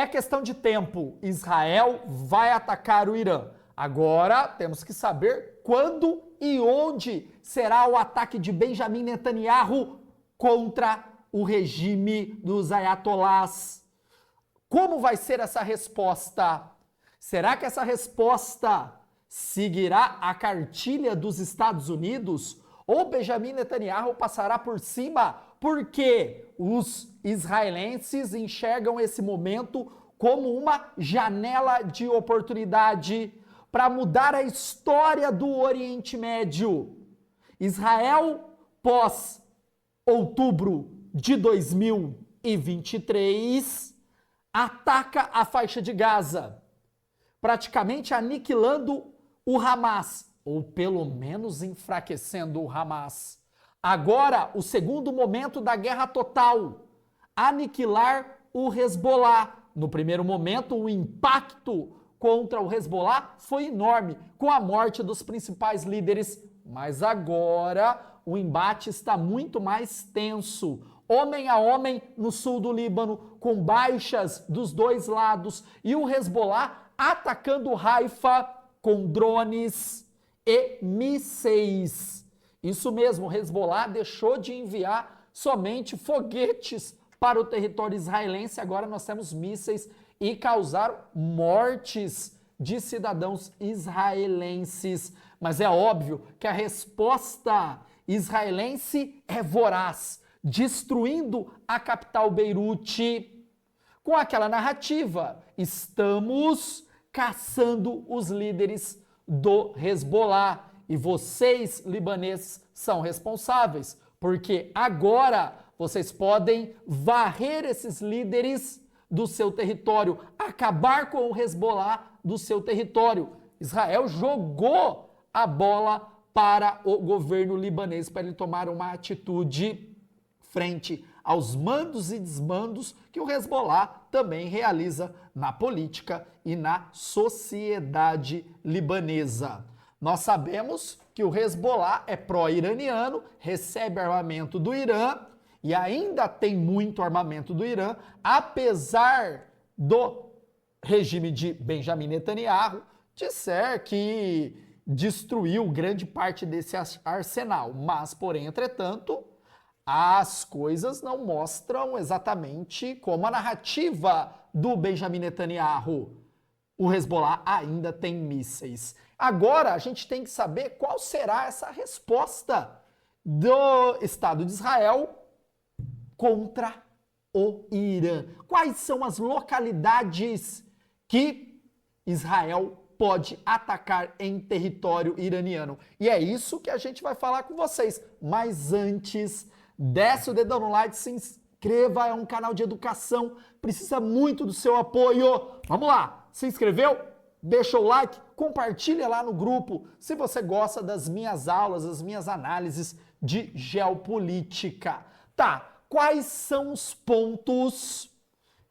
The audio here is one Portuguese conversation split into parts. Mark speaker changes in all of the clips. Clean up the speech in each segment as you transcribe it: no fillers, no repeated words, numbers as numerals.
Speaker 1: É questão de tempo. Israel vai atacar o Irã. Agora temos que saber quando e onde será o ataque de Benjamin Netanyahu contra o regime dos ayatolás. Como vai ser essa resposta? Será que essa resposta seguirá a cartilha dos Estados Unidos? Ou Benjamin Netanyahu passará por cima? Porque os israelenses enxergam esse momento como uma janela de oportunidade para mudar a história do Oriente Médio. Israel, pós outubro de 2023, ataca a faixa de Gaza, praticamente aniquilando o Hamas, ou pelo menos enfraquecendo o Hamas. Agora, o segundo momento da guerra total, aniquilar o Hezbollah. No primeiro momento, o impacto contra o Hezbollah foi enorme, com a morte dos principais líderes, mas agora o embate está muito mais tenso. Homem a homem no sul do Líbano, com baixas dos dois lados, e o Hezbollah atacando Haifa com drones e mísseis. Isso mesmo, o Hezbollah deixou de enviar somente foguetes para o território israelense, agora nós temos mísseis e causaram mortes de cidadãos israelenses. Mas é óbvio que a resposta israelense é voraz, destruindo a capital Beirute, com aquela narrativa: estamos caçando os líderes do Hezbollah e vocês, libaneses, são responsáveis, porque agora vocês podem varrer esses líderes do seu território, acabar com o Hezbollah do seu território. Israel jogou a bola para o governo libanês para ele tomar uma atitude frente aos mandos e desmandos que o Hezbollah também realiza na política e na sociedade libanesa. Nós sabemos que o Hezbollah é pró-iraniano, recebe armamento do Irã e ainda tem muito armamento do Irã, apesar do regime de Benjamin Netanyahu disser que destruiu grande parte desse arsenal. Mas, porém, entretanto, as coisas não mostram exatamente como a narrativa do Benjamin Netanyahu. O Hezbollah ainda tem mísseis. Agora, a gente tem que saber qual será essa resposta do Estado de Israel contra o Irã. Quais são as localidades que Israel pode atacar em território iraniano? E é isso que a gente vai falar com vocês. Mas antes, desce o dedão no like, se inscreva, é um canal de educação, precisa muito do seu apoio. Vamos lá, se inscreveu? Deixa o like, compartilha lá no grupo se você gosta das minhas aulas, das minhas análises de geopolítica. Tá, quais são os pontos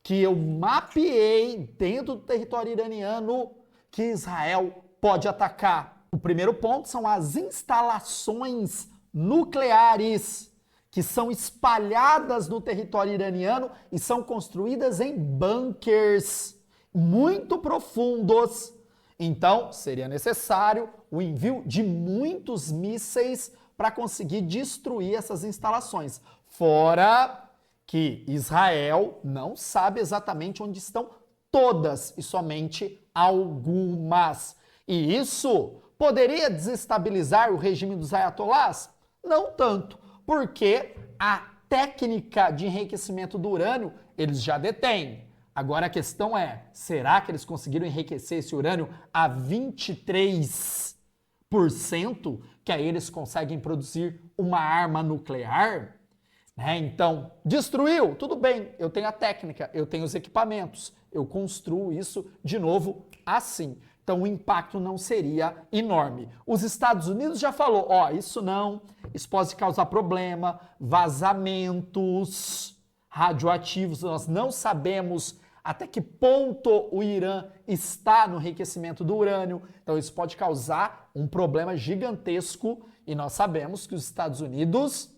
Speaker 1: que eu mapeei dentro do território iraniano que Israel pode atacar? O primeiro ponto são as instalações nucleares que são espalhadas no território iraniano e são construídas em bunkers muito profundos. Então, seria necessário o envio de muitos mísseis para conseguir destruir essas instalações. Fora que Israel não sabe exatamente onde estão todas e somente algumas. E isso poderia desestabilizar o regime dos ayatolás? Não tanto, porque a técnica de enriquecimento do urânio eles já detêm. Agora a questão é, será que eles conseguiram enriquecer esse urânio a 23%? Que aí eles conseguem produzir uma arma nuclear? Então, destruiu? Tudo bem, eu tenho a técnica, eu tenho os equipamentos, eu construo isso de novo assim. Então o impacto não seria enorme. Os Estados Unidos já falou, isso não, isso pode causar problema, vazamentos radioativos, nós não sabemos até que ponto o Irã está no enriquecimento do urânio, então isso pode causar um problema gigantesco e nós sabemos que os Estados Unidos,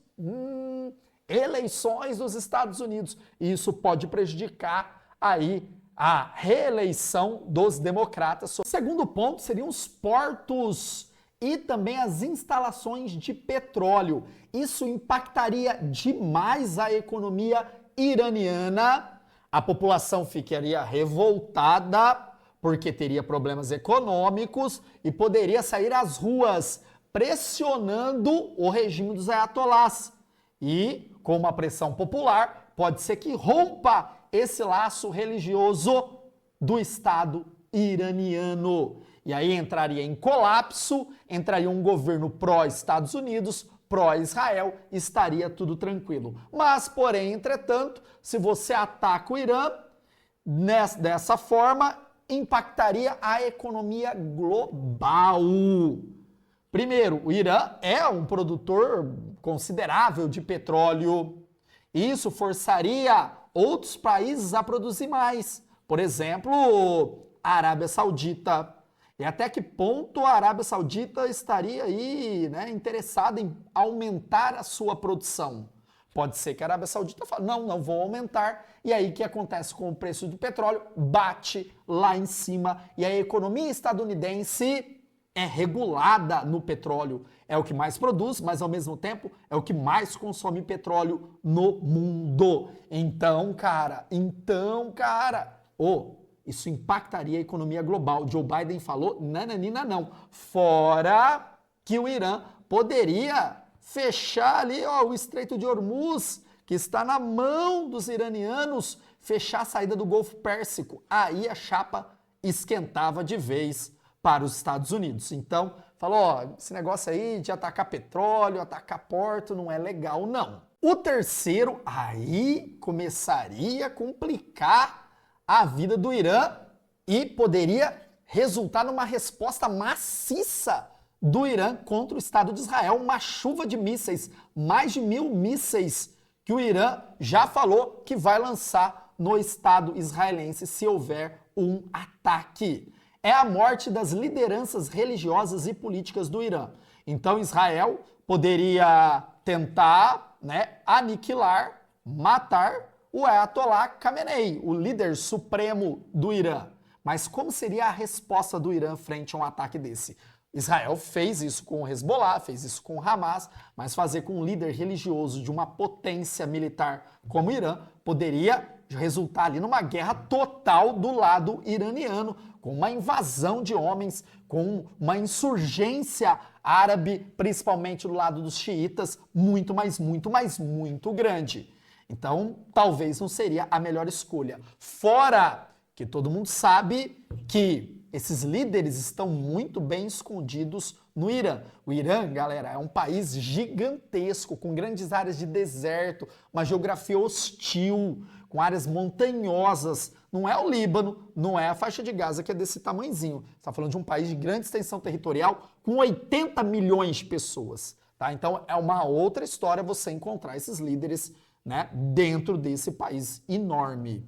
Speaker 1: eleições dos Estados Unidos, e isso pode prejudicar aí a reeleição dos democratas. O segundo ponto seriam os portos e também as instalações de petróleo. Isso impactaria demais a economia iraniana. A população ficaria revoltada porque teria problemas econômicos e poderia sair às ruas pressionando o regime dos ayatolás. E, com uma pressão popular, pode ser que rompa esse laço religioso do Estado iraniano. E aí entraria em colapso, entraria um governo pró-Estados Unidos, pró-Israel, estaria tudo tranquilo. Mas, porém, entretanto, se você ataca o Irã, dessa forma, impactaria a economia global. Primeiro, o Irã é um produtor considerável de petróleo. Isso forçaria outros países a produzir mais. Por exemplo, a Arábia Saudita. E até que ponto a Arábia Saudita estaria aí, interessada em aumentar a sua produção? Pode ser que a Arábia Saudita fale, não vou aumentar. E aí o que acontece com o preço do petróleo? Bate lá em cima. E a economia estadunidense é regulada no petróleo. É o que mais produz, mas ao mesmo tempo é o que mais consome petróleo no mundo. Então, cara, isso impactaria a economia global. Joe Biden falou, nananina não. Fora que o Irã poderia fechar ali o Estreito de Hormuz, que está na mão dos iranianos, fechar a saída do Golfo Pérsico. Aí a chapa esquentava de vez para os Estados Unidos. Então, falou, esse negócio aí de atacar petróleo, atacar porto, não é legal, não. O terceiro, aí começaria a complicar a vida do Irã e poderia resultar numa resposta maciça do Irã contra o Estado de Israel, uma chuva de mísseis, mais de 1.000 mísseis que o Irã já falou que vai lançar no Estado israelense se houver um ataque. É a morte das lideranças religiosas e políticas do Irã. Então Israel poderia tentar, aniquilar, matar o Ayatollah Khamenei, o líder supremo do Irã. Mas como seria a resposta do Irã frente a um ataque desse? Israel fez isso com o Hezbollah, fez isso com o Hamas, mas fazer com um líder religioso de uma potência militar como o Irã poderia resultar ali numa guerra total do lado iraniano, com uma invasão de homens, com uma insurgência árabe, principalmente do lado dos xiitas, muito grande. Então, talvez não seria a melhor escolha. Fora que todo mundo sabe que esses líderes estão muito bem escondidos no Irã. O Irã, galera, é um país gigantesco, com grandes áreas de deserto, uma geografia hostil, com áreas montanhosas. Não é o Líbano, não é a faixa de Gaza, que é desse tamanhozinho. Você está falando de um país de grande extensão territorial, com 80 milhões de pessoas. Tá? Então, é uma outra história você encontrar esses líderes dentro desse país enorme.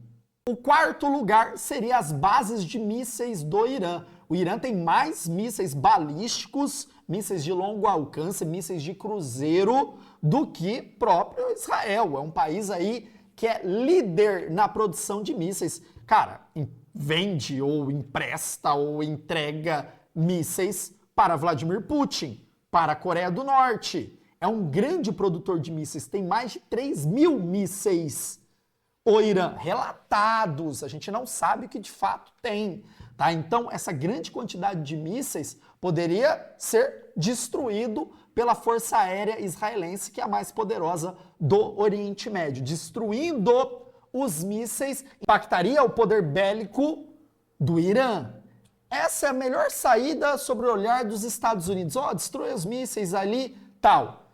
Speaker 1: O quarto lugar seria as bases de mísseis do Irã. O Irã tem mais mísseis balísticos, mísseis de longo alcance, mísseis de cruzeiro, do que próprio Israel. É um país aí que é líder na produção de mísseis. Cara, vende ou empresta ou entrega mísseis para Vladimir Putin, para a Coreia do Norte. É um grande produtor de mísseis, tem mais de 3.000 mísseis. O Irã, relatados, a gente não sabe o que de fato tem, tá? Então, essa grande quantidade de mísseis poderia ser destruído pela Força Aérea Israelense, que é a mais poderosa do Oriente Médio. Destruindo os mísseis, impactaria o poder bélico do Irã. Essa é a melhor saída sobre o olhar dos Estados Unidos. Destrui os mísseis ali, tal.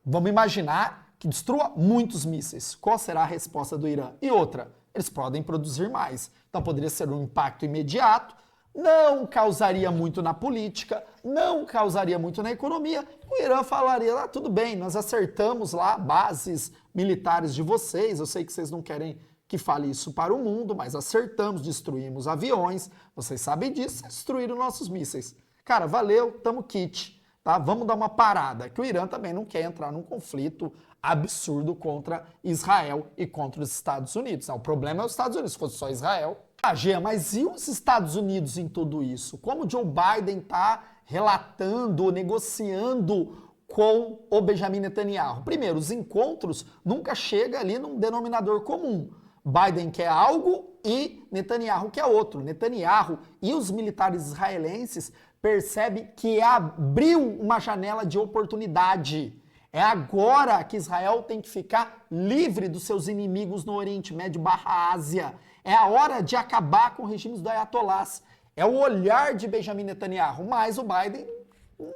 Speaker 1: Vamos imaginar que destrua muitos mísseis. Qual será a resposta do Irã? E outra, eles podem produzir mais. Então poderia ser um impacto imediato, não causaria muito na política, não causaria muito na economia. O Irã falaria, tudo bem, nós acertamos lá bases militares de vocês, eu sei que vocês não querem que fale isso para o mundo, mas acertamos, destruímos aviões, vocês sabem disso, destruíram nossos mísseis. Cara, valeu, tamo kit. Tá? Vamos dar uma parada, que o Irã também não quer entrar num conflito absurdo contra Israel e contra os Estados Unidos. O problema é os Estados Unidos, se fosse só Israel, Ah, Jean, mas e os Estados Unidos em tudo isso? Como Joe Biden está relatando, negociando com o Benjamin Netanyahu? Primeiro, os encontros nunca chegam ali num denominador comum. Biden quer algo e Netanyahu quer outro. Netanyahu e os militares israelenses percebem que abriu uma janela de oportunidade. É agora que Israel tem que ficar livre dos seus inimigos no Oriente Médio / Ásia. É a hora de acabar com regimes do Ayatollahs. É o olhar de Benjamin Netanyahu, mas o Biden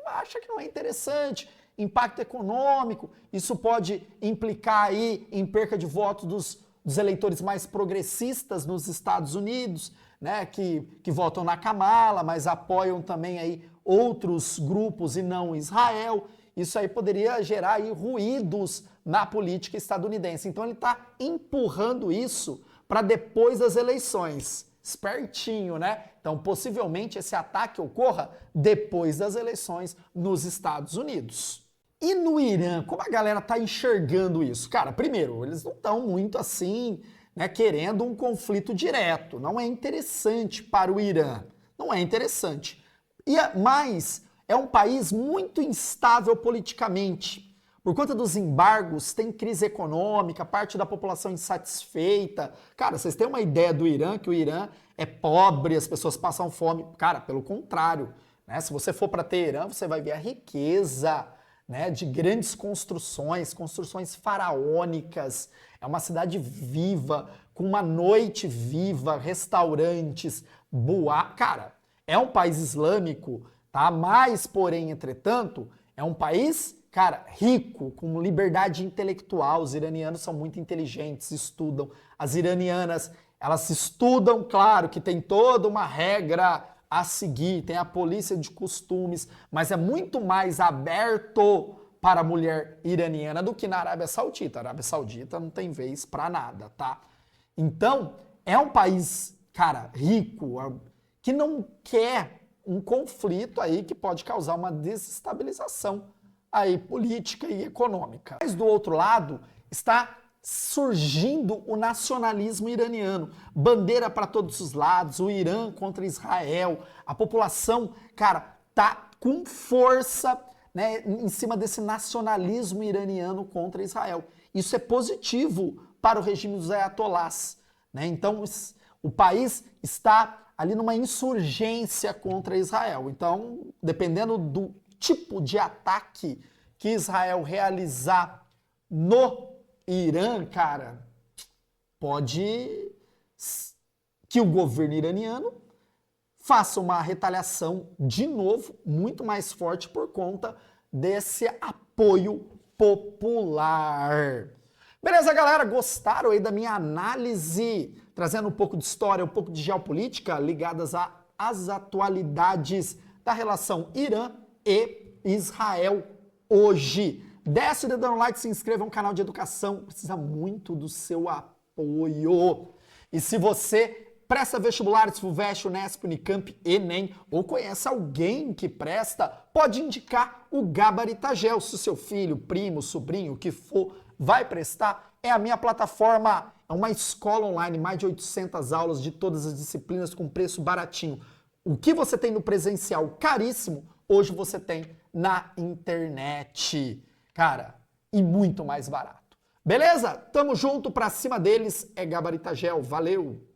Speaker 1: acha que não é interessante. Impacto econômico, isso pode implicar aí em perca de votos dos eleitores mais progressistas nos Estados Unidos, né, que votam na Kamala, mas apoiam também aí outros grupos e não Israel. Isso aí poderia gerar aí ruídos na política estadunidense. Então ele está empurrando isso para depois das eleições. Espertinho, né? Então, possivelmente esse ataque ocorra depois das eleições nos Estados Unidos. E no Irã, como a galera tá enxergando isso? Cara, primeiro, eles não estão muito assim, né, querendo um conflito direto. Não é interessante para o Irã. Não é interessante. Mas é um país muito instável politicamente. Por conta dos embargos, tem crise econômica, parte da população insatisfeita. Cara, vocês têm uma ideia do Irã, que o Irã é pobre, as pessoas passam fome. Cara, pelo contrário, né? Se você for para Teherã, você vai ver a riqueza, né, de grandes construções, construções faraônicas. É uma cidade viva, com uma noite viva, restaurantes, boate. Cara, é um país islâmico, tá? Mas, porém, entretanto, é um país, cara, rico, com liberdade intelectual. Os iranianos são muito inteligentes, estudam. As iranianas, elas estudam, claro que tem toda uma regra a seguir, tem a polícia de costumes, mas é muito mais aberto para a mulher iraniana do que na Arábia Saudita. A Arábia Saudita não tem vez para nada, tá? Então, é um país, cara, rico, que não quer um conflito aí que pode causar uma desestabilização aí política e econômica. Mas do outro lado está surgindo o nacionalismo iraniano, bandeira para todos os lados, o Irã contra Israel, a população, cara, tá com força, né, em cima desse nacionalismo iraniano contra Israel. Isso é positivo para o regime dos ayatollahs, né? Então o país está ali numa insurgência contra Israel. Então, dependendo do tipo de ataque que Israel realizar no Irã, cara, pode que o governo iraniano faça uma retaliação de novo, muito mais forte por conta desse apoio popular. Beleza, galera? Gostaram aí da minha análise, trazendo um pouco de história, um pouco de geopolítica ligadas às atualidades da relação Irã e Israel hoje. Desce o dedão no like, se inscreva no canal de educação, precisa muito do seu apoio. E se você presta vestibulares, FUVEST, Unesp, Unicamp, Enem, ou conhece alguém que presta, pode indicar o Gabaritagel. Se o seu filho, primo, sobrinho, o que for, vai prestar, é a minha plataforma, é uma escola online, mais de 800 aulas de todas as disciplinas com preço baratinho. O que você tem no presencial caríssimo, hoje você tem na internet. Cara, e muito mais barato. Beleza? Tamo junto, pra cima deles é Gabaritagel. Valeu!